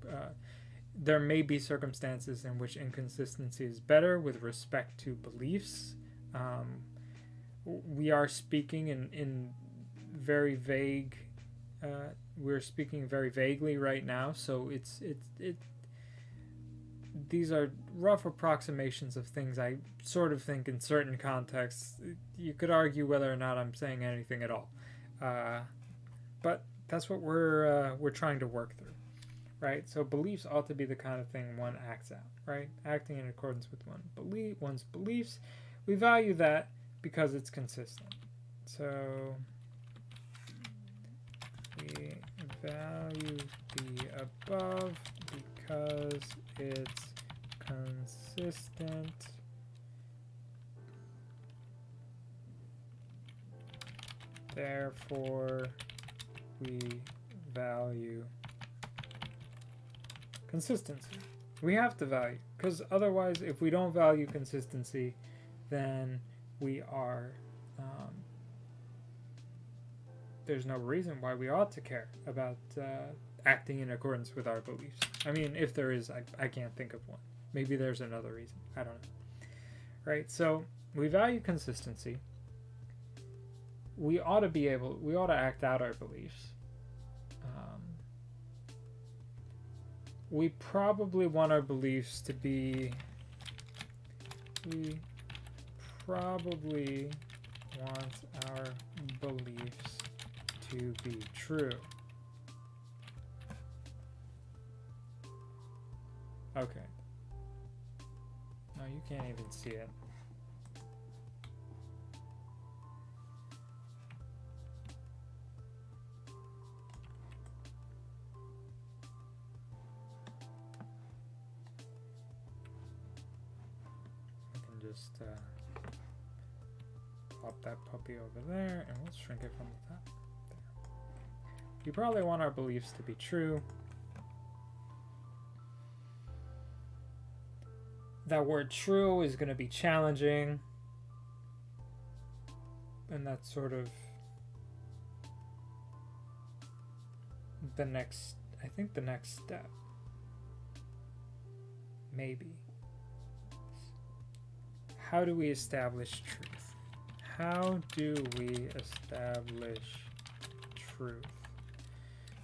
there may be circumstances in which inconsistency is better with respect to beliefs. We are speaking in very vague... we're speaking very vaguely right now, so these are rough approximations of things I sort of think in certain contexts. You could argue whether or not I'm saying anything at all. But that's what we're trying to work through, right? So beliefs ought to be the kind of thing one acts out, right? Acting in accordance with one's beliefs. We value that because it's consistent. So we value the above because it's consistent. Therefore, we value consistency. We have to value, because otherwise, if we don't value consistency, then we are there's no reason why we ought to care about acting in accordance with our beliefs. I mean, if there is, I can't think of one. Maybe there's another reason. I don't know. Right? So we value consistency. We ought to act out our beliefs. We probably want our beliefs to be... We probably want our beliefs to be true. Okay. No, you can't even see it. I can just Swap that puppy over there, and we'll shrink it from the top. There. We probably want our beliefs to be true. That word true is going to be challenging. And that's sort of the next, I think the next step. Maybe. How do we establish truth? How do we establish truth?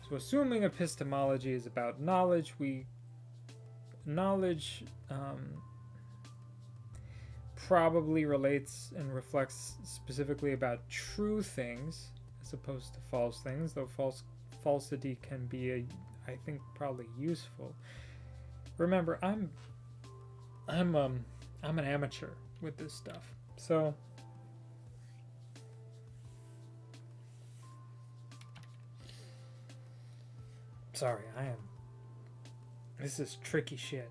So assuming epistemology is about knowledge, knowledge probably relates and reflects specifically about true things as opposed to false things, though falsity can be I think probably useful. Remember, I'm an amateur with this stuff, so sorry, this is tricky shit.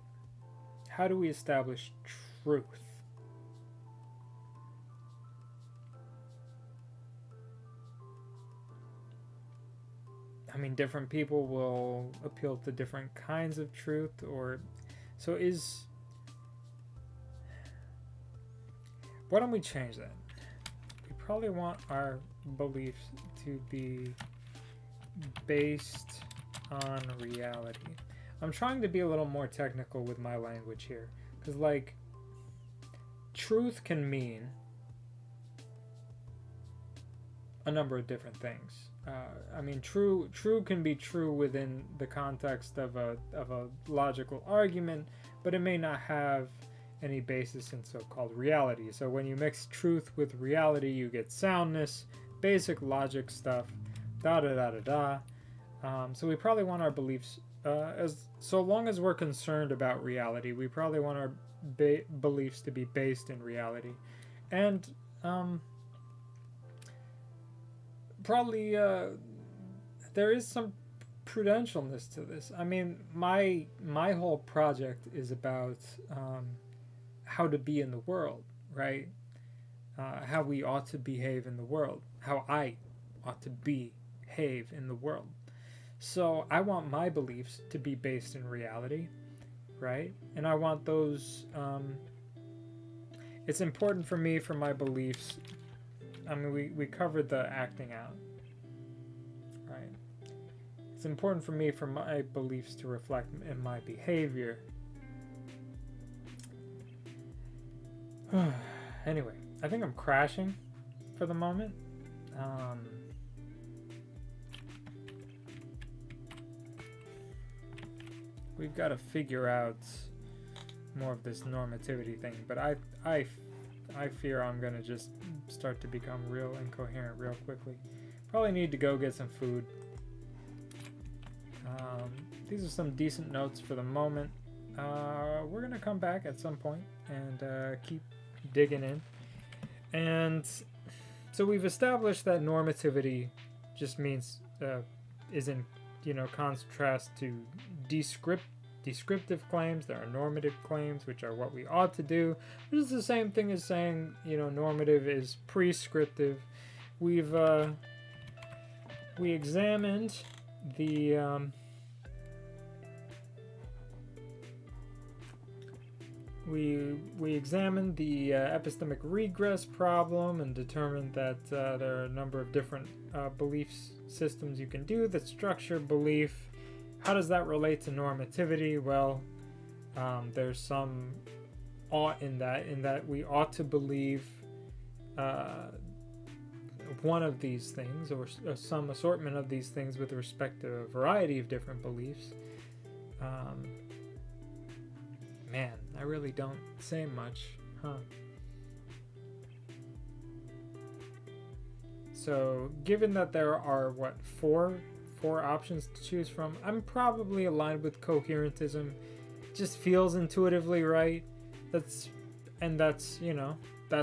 How do we establish truth? I mean, different people will appeal to different kinds of truth, why don't we change that? We probably want our beliefs to be based on reality. I'm trying to be a little more technical with my language here, because like truth can mean a number of different things. I mean, true can be true within the context of a logical argument, but it may not have any basis in so-called reality. So when you mix truth with reality, you get soundness, basic logic stuff, da da da da da. So we probably want our beliefs, so long as we're concerned about reality, we probably want our beliefs to be based in reality, and probably there is some prudentialness to this. I mean, my whole project is about how to be in the world, right? How we ought to behave in the world, how I ought to behave in the world. So I want my beliefs to be based in reality, right? And I want those, it's important for me, for my beliefs. I mean, we covered the acting out, right? It's important for me, for my beliefs to reflect in my behavior. Anyway, I think I'm crashing for the moment. We've got to figure out more of this normativity thing, but I fear I'm going to just start to become real incoherent real quickly. Probably need to go get some food. These are some decent notes for the moment. We're going to come back at some point and keep digging in. And so we've established that normativity just means is in contrast to descriptive claims. There are normative claims, which are what we ought to do, which is the same thing as saying normative is prescriptive. We examined the we examined the epistemic regress problem and determined that there are a number of different belief systems you can do that structure belief. How does that relate to normativity? Well, there's some ought in that we ought to believe one of these things or some assortment of these things with respect to a variety of different beliefs. Man, I really don't say much, huh? So, given that there are, four options to choose from, I'm probably aligned with coherentism. It just feels intuitively right. That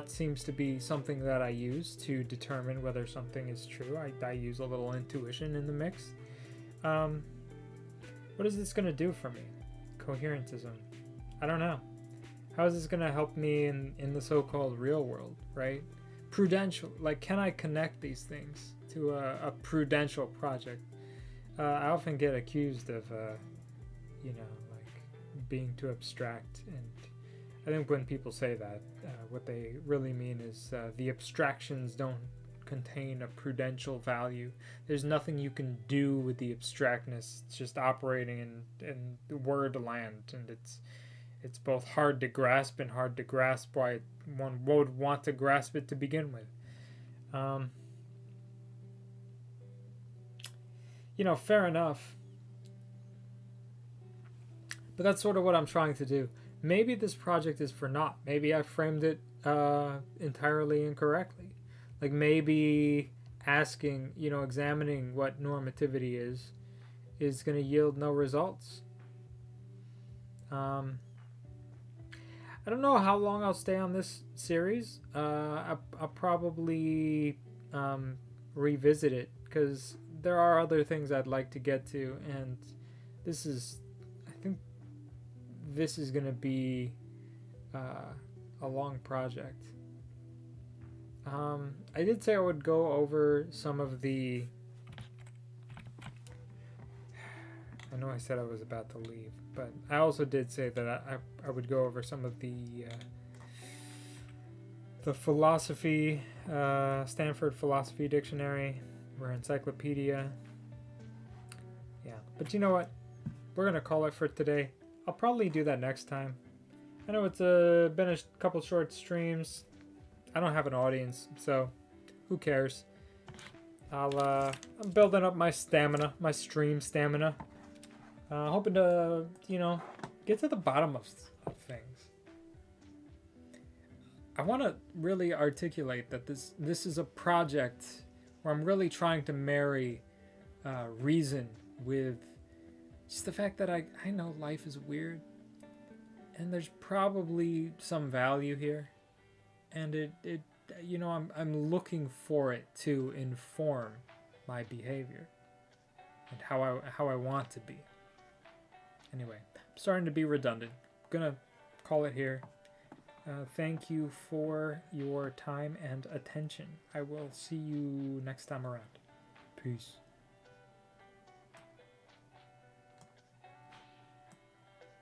seems to be something that I use to determine whether something is true. I use a little intuition in the mix. What is this going to do for me? Coherentism. I don't know. How is this going to help me in the so-called real world, right? prudential, like, can I connect these things to a prudential project? I often get accused of, like being too abstract, and I think when people say that, what they really mean is the abstractions don't contain a prudential value. There's nothing you can do with the abstractness. It's just operating in the word land, and it's both hard to grasp and hard to grasp why one would want to grasp it to begin with. Fair enough. But that's sort of what I'm trying to do. Maybe this project is for naught. Maybe I framed it entirely incorrectly. Like maybe asking, examining what normativity is going to yield no results. I don't know how long I'll stay on this series. I'll probably revisit it because there are other things I'd like to get to, and I think this is going to be a long project. I did say I would go over some of the... I know I said I was about to leave, but I also did say that I would go over some of the philosophy, Stanford Philosophy Dictionary, or encyclopedia. Yeah, but you know what? We're going to call it for today. I'll probably do that next time. I know it's been a couple short streams. I don't have an audience, so who cares? I'm building up my stamina, my stream stamina. Hoping to, get to the bottom of things. I want to really articulate that this is a project where I'm really trying to marry reason with just the fact that I know life is weird, and there's probably some value here, and I'm looking for it to inform my behavior and how I want to be. Anyway, I'm starting to be redundant. I'm gonna call it here. Thank you for your time and attention. I will see you next time around. Peace.